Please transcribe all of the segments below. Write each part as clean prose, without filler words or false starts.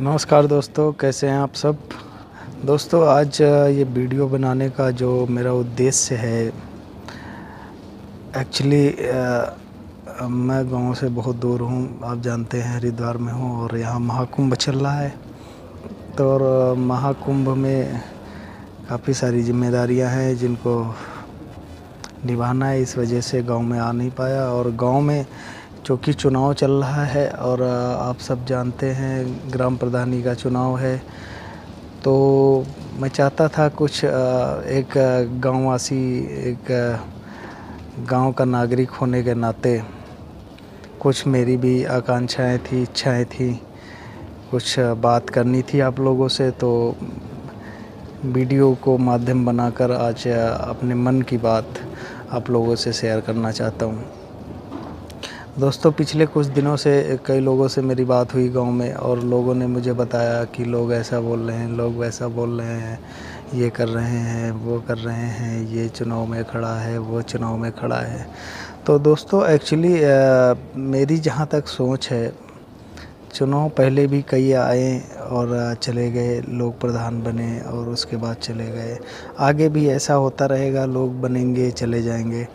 नमस्कार दोस्तों, कैसे हैं आप सब। दोस्तों, आज ये वीडियो बनाने का जो मेरा उद्देश्य है, एक्चुअली मैं गांव से बहुत दूर हूं। आप जानते हैं, हरिद्वार में हूं और यहाँ महाकुंभ चल रहा है। तो और महाकुंभ में काफ़ी सारी जिम्मेदारियां हैं जिनको निभाना है। इस वजह से गांव में आ नहीं पाया। और गांव में चूँकि चुनाव चल रहा है और आप सब जानते हैं ग्राम प्रधानी का चुनाव है, तो मैं चाहता था कुछ एक गांववासी, एक गांव का नागरिक होने के नाते कुछ मेरी भी आकांक्षाएं थी, इच्छाएं थी, कुछ बात करनी थी आप लोगों से। तो वीडियो को माध्यम बनाकर आज अपने मन की बात आप लोगों से शेयर करना चाहता हूं। दोस्तों, पिछले कुछ दिनों से कई लोगों से मेरी बात हुई गांव में, और लोगों ने मुझे बताया कि लोग ऐसा बोल रहे हैं, लोग वैसा बोल रहे हैं, ये कर रहे हैं, वो कर रहे हैं, ये चुनाव में खड़ा है, वो चुनाव में खड़ा है। तो दोस्तों, एक्चुअली मेरी जहाँ तक सोच है, चुनाव पहले भी कई आए और चले गए, लोग प्रधान बने और उसके बाद चले गए। आगे भी ऐसा होता रहेगा, लोग बनेंगे, चले जाएंगे।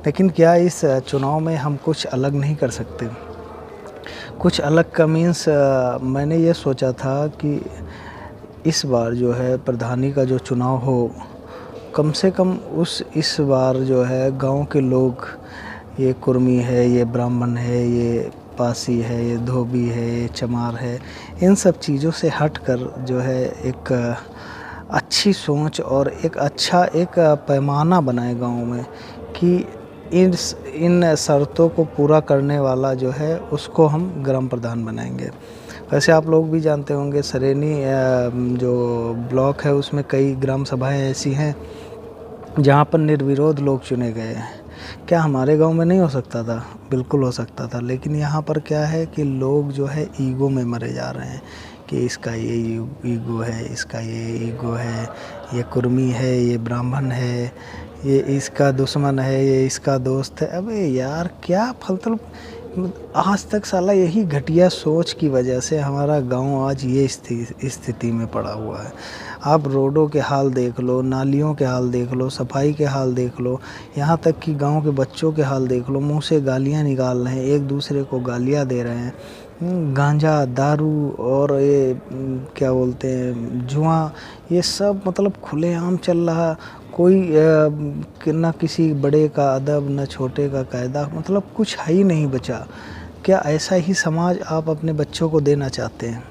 लेकिन क्या इस चुनाव में हम कुछ अलग नहीं कर सकते? कुछ अलग का मीन्स मैंने ये सोचा था कि इस बार जो है प्रधानी का जो चुनाव हो, कम से कम इस बार जो है गांव के लोग, ये कुर्मी है, ये ब्राह्मण है, ये पासी है, ये धोबी है, ये चमार है, इन सब चीज़ों से हटकर जो है एक अच्छी सोच और एक पैमाना बनाए गांव में कि इन शर्तों को पूरा करने वाला जो है उसको हम ग्राम प्रधान बनाएंगे। वैसे आप लोग भी जानते होंगे, सरेनी जो ब्लॉक है उसमें कई ग्राम सभाएं ऐसी हैं जहां पर निर्विरोध लोग चुने गए हैं। क्या हमारे गांव में नहीं हो सकता था? बिल्कुल हो सकता था। लेकिन यहाँ पर क्या है कि लोग जो है ईगो में मरे जा रहे हैं कि इसका ये ईगो है, इसका ये ईगो है, ये कुर्मी है, ये ब्राह्मण है, ये इसका दुश्मन है, ये इसका दोस्त है। अबे यार, क्या फलतल। आज तक साला यही घटिया सोच की वजह से हमारा गांव आज ये स्थिति में पड़ा हुआ है। आप रोडों के हाल देख लो, नालियों के हाल देख लो, सफाई के हाल देख लो, यहाँ तक कि गांव के बच्चों के हाल देख लो। मुंह से गालियाँ निकाल रहे हैं, एक दूसरे को गालियाँ दे रहे हैं। गांजा, दारू और ये क्या बोलते हैं, जुआ, ये सब मतलब खुलेआम चल रहा। कोई ना किसी बड़े का अदब, न छोटे का कायदा, मतलब कुछ है ही नहीं बचा। क्या ऐसा ही समाज आप अपने बच्चों को देना चाहते हैं?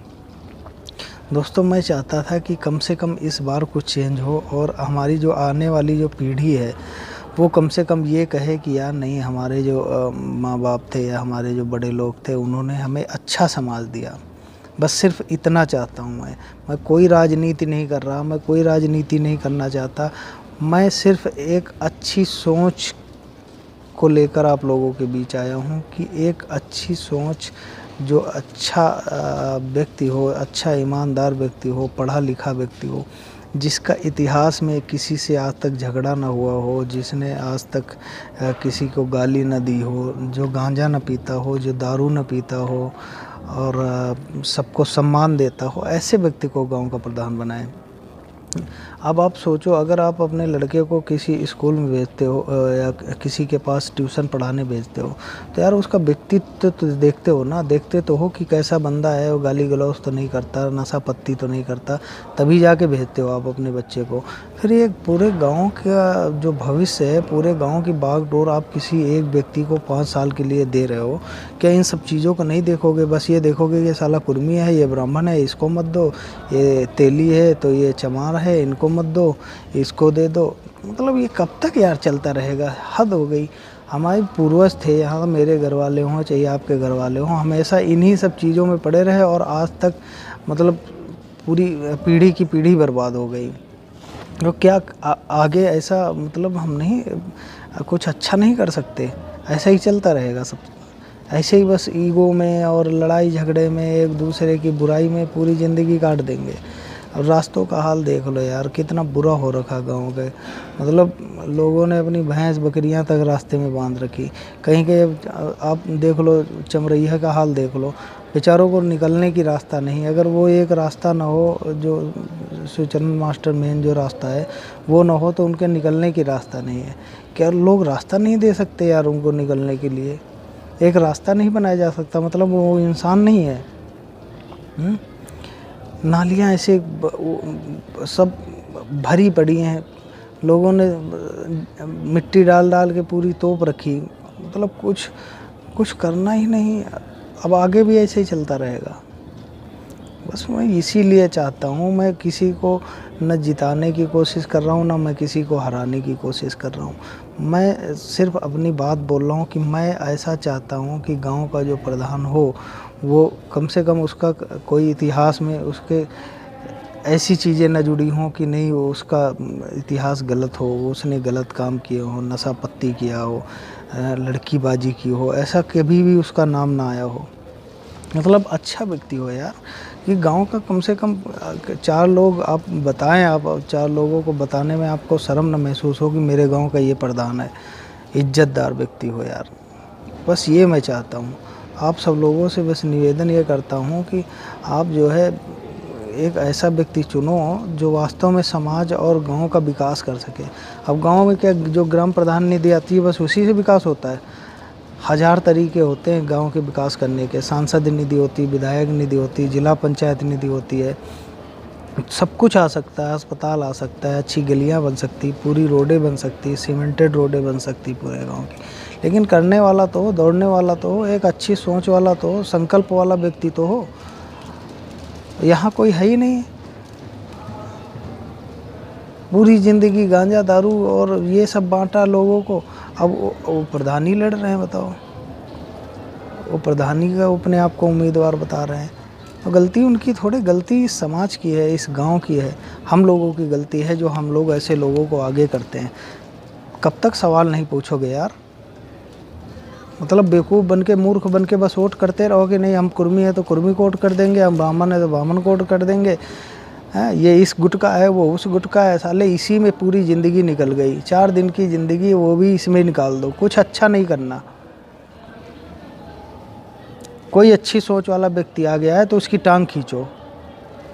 दोस्तों, मैं चाहता था कि कम से कम इस बार कुछ चेंज हो और हमारी जो आने वाली जो पीढ़ी है वो कम से कम ये कहे कि यार नहीं, हमारे जो माँ बाप थे या हमारे जो बड़े लोग थे उन्होंने हमें अच्छा समाज दिया। बस सिर्फ इतना चाहता हूँ मैं कोई राजनीति नहीं कर रहा, मैं कोई राजनीति नहीं करना चाहता। मैं सिर्फ एक अच्छी सोच को लेकर आप लोगों के बीच आया हूँ कि एक अच्छी सोच, जो अच्छा व्यक्ति हो, अच्छा ईमानदार व्यक्ति हो, पढ़ा लिखा व्यक्ति हो, जिसका इतिहास में किसी से आज तक झगड़ा ना हुआ हो, जिसने आज तक किसी को गाली न दी हो, जो गांजा न पीता हो, जो दारू न पीता हो और सबको सम्मान देता हो, ऐसे व्यक्ति को गांव का प्रधान बनाएं। अब आप सोचो, अगर आप अपने लड़के को किसी स्कूल में भेजते हो या किसी के पास ट्यूशन पढ़ाने भेजते हो, तो यार उसका व्यक्तित्व तो देखते हो ना, देखते तो हो कि कैसा बंदा है, वो गाली गलौज तो नहीं करता, नशा पत्ती तो नहीं करता, तभी जाके भेजते हो आप अपने बच्चे को। फिर ये पूरे गांव का जो भविष्य है, पूरे गांव की बागडोर आप किसी एक व्यक्ति को 5 साल के लिए दे रहे हो। क्या इन सब चीज़ों को नहीं देखोगे? बस ये देखोगे कि साला कुर्मी है, ये ब्राह्मण है, इसको मत दो, ये तेली है तो ये चमार है, इनको मत दो, इसको दे दो। मतलब ये कब तक यार चलता रहेगा? हद हो गई। हमारे पूर्वज थे, यहाँ मेरे घर वाले हों चाहे आपके घर वाले हों, हमेशा इन्हीं सब चीज़ों में पड़े रहे और आज तक मतलब पूरी पीढ़ी की पीढ़ी बर्बाद हो गई। तो क्या आगे ऐसा मतलब हम नहीं कुछ अच्छा नहीं कर सकते? ऐसा ही चलता रहेगा सब? ऐसे ही बस ईगो में और लड़ाई झगड़े में, एक दूसरे की बुराई में पूरी ज़िंदगी काट देंगे? और रास्तों का हाल देख लो यार, कितना बुरा हो रखा गाँव के। मतलब लोगों ने अपनी भैंस बकरियां तक रास्ते में बांध रखी। कहीं के आप देख लो, चमरैया का हाल देख लो, बेचारों को निकलने की रास्ता नहीं। अगर वो एक रास्ता ना हो, जो शिवचंद्र मास्टर मेन जो रास्ता है वो ना हो, तो उनके निकलने की रास्ता नहीं है। क्या लोग रास्ता नहीं दे सकते यार उनको निकलने के लिए? एक रास्ता नहीं बनाया जा सकता, मतलब वो इंसान नहीं है। नालियाँ ऐसे सब भरी पड़ी हैं, लोगों ने मिट्टी डाल डाल के पूरी तोप रखी, मतलब कुछ करना ही नहीं। अब आगे भी ऐसे ही चलता रहेगा। बस मैं इसीलिए चाहता हूँ, मैं किसी को न जिताने की कोशिश कर रहा हूँ, ना मैं किसी को हराने की कोशिश कर रहा हूँ। मैं सिर्फ अपनी बात बोल रहा हूँ कि मैं ऐसा चाहता हूँ कि गांव का जो प्रधान हो वो कम से कम उसका कोई इतिहास में उसके ऐसी चीज़ें न जुड़ी हों कि नहीं वो उसका इतिहास गलत हो, उसने गलत काम किए हो, नशा पत्ती किया हो, लड़कीबाजी की हो, ऐसा कभी भी उसका नाम ना आया हो। मतलब अच्छा व्यक्ति हो यार, कि गांव का कम से कम 4 लोग आप बताएं, आप 4 लोगों को बताने में आपको शर्म न महसूस हो कि मेरे गांव का ये प्रधान है। इज्जतदार व्यक्ति हो यार, बस ये मैं चाहता हूँ। आप सब लोगों से बस निवेदन ये करता हूँ कि आप जो है एक ऐसा व्यक्ति चुनो जो वास्तव में समाज और गांव का विकास कर सके। अब गांव में क्या, जो ग्राम प्रधान निधि आती है बस उसी से विकास होता है? हज़ार तरीके होते हैं गांव के विकास करने के। सांसद निधि होती, विधायक निधि होती, जिला पंचायत निधि होती है, सब कुछ आ सकता है, अस्पताल आ सकता है, अच्छी गलियां बन सकती, पूरी रोडें बन सकती, सीमेंटेड रोडें बन सकती पूरे गांव की। लेकिन करने वाला तो हो, दौड़ने वाला तो हो, एक अच्छी सोच वाला तो हो, संकल्प वाला व्यक्ति तो हो। यहाँ कोई है ही नहीं। पूरी ज़िंदगी गांजा दारू और ये सब बांटा लोगों को, अब वो प्रधान ही लड़ रहे हैं, बताओ। वो प्रधानी का अपने आप को उम्मीदवार बता रहे हैं। तो गलती उनकी थोड़ी, गलती इस समाज की है, इस गांव की है, हम लोगों की गलती है जो हम लोग ऐसे लोगों को आगे करते हैं। कब तक सवाल नहीं पूछोगे यार? मतलब बेवकूफ़ बन के, मूर्ख बन के बस वोट करते रहोगे। नहीं, हम कुर्मी है तो कुर्मी को वोट कर देंगे, हम ब्राह्मण है तो ब्राह्मण को वोट कर देंगे, हैं ये इस गुट का है वो उस गुट का है। साले इसी में पूरी ज़िंदगी निकल गई, 4 दिन की ज़िंदगी वो भी इसमें निकाल दो। कुछ अच्छा नहीं करना। कोई अच्छी सोच वाला व्यक्ति आ गया है तो उसकी टांग खींचो,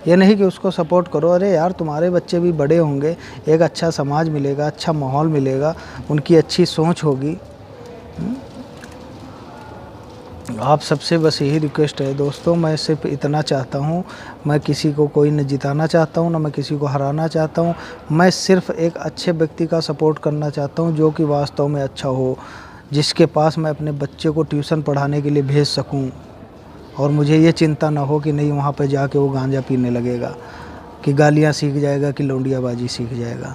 ये नहीं कि उसको सपोर्ट करो। अरे यार, तुम्हारे बच्चे भी बड़े होंगे, एक अच्छा समाज मिलेगा, अच्छा माहौल मिलेगा, उनकी अच्छी सोच होगी। आप सबसे बस यही रिक्वेस्ट है दोस्तों, मैं सिर्फ इतना चाहता हूँ, मैं किसी को कोई न जिताना चाहता हूँ, ना मैं किसी को हराना चाहता हूँ। मैं सिर्फ एक अच्छे व्यक्ति का सपोर्ट करना चाहता हूँ जो कि वास्तव में अच्छा हो, जिसके पास मैं अपने बच्चे को ट्यूशन पढ़ाने के लिए भेज सकूं और मुझे ये चिंता ना हो कि नहीं वहाँ पे जाके वो गांजा पीने लगेगा, कि गालियाँ सीख जाएगा, कि लौंडियाबाजी सीख जाएगा।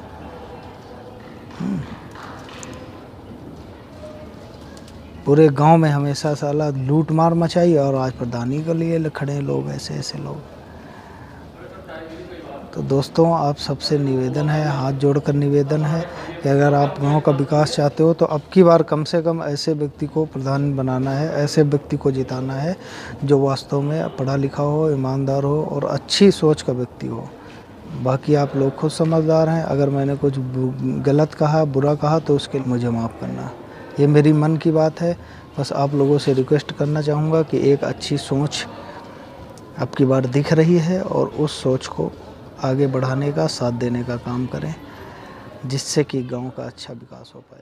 पूरे गांव में हमेशा साला लूट मार मचाई और आज प्रधानी के लिए खड़े हैं लोग, ऐसे ऐसे लोग। तो दोस्तों, आप सबसे निवेदन है, हाथ जोड़कर निवेदन है कि अगर आप गांव का विकास चाहते हो तो अब की बार कम से कम ऐसे व्यक्ति को प्रधान बनाना है, ऐसे व्यक्ति को जिताना है जो वास्तव में पढ़ा लिखा हो, ईमानदार हो और अच्छी सोच का व्यक्ति हो। बाकी आप लोग खुद समझदार हैं, अगर मैंने कुछ गलत कहा, बुरा कहा तो उसके लिए मुझे माफ़ करना। ये मेरी मन की बात है। बस आप लोगों से रिक्वेस्ट करना चाहूँगा कि एक अच्छी सोच अब की बार दिख रही है और उस सोच को आगे बढ़ाने का, साथ देने का काम करें, जिससे कि गांव का अच्छा विकास हो पाए।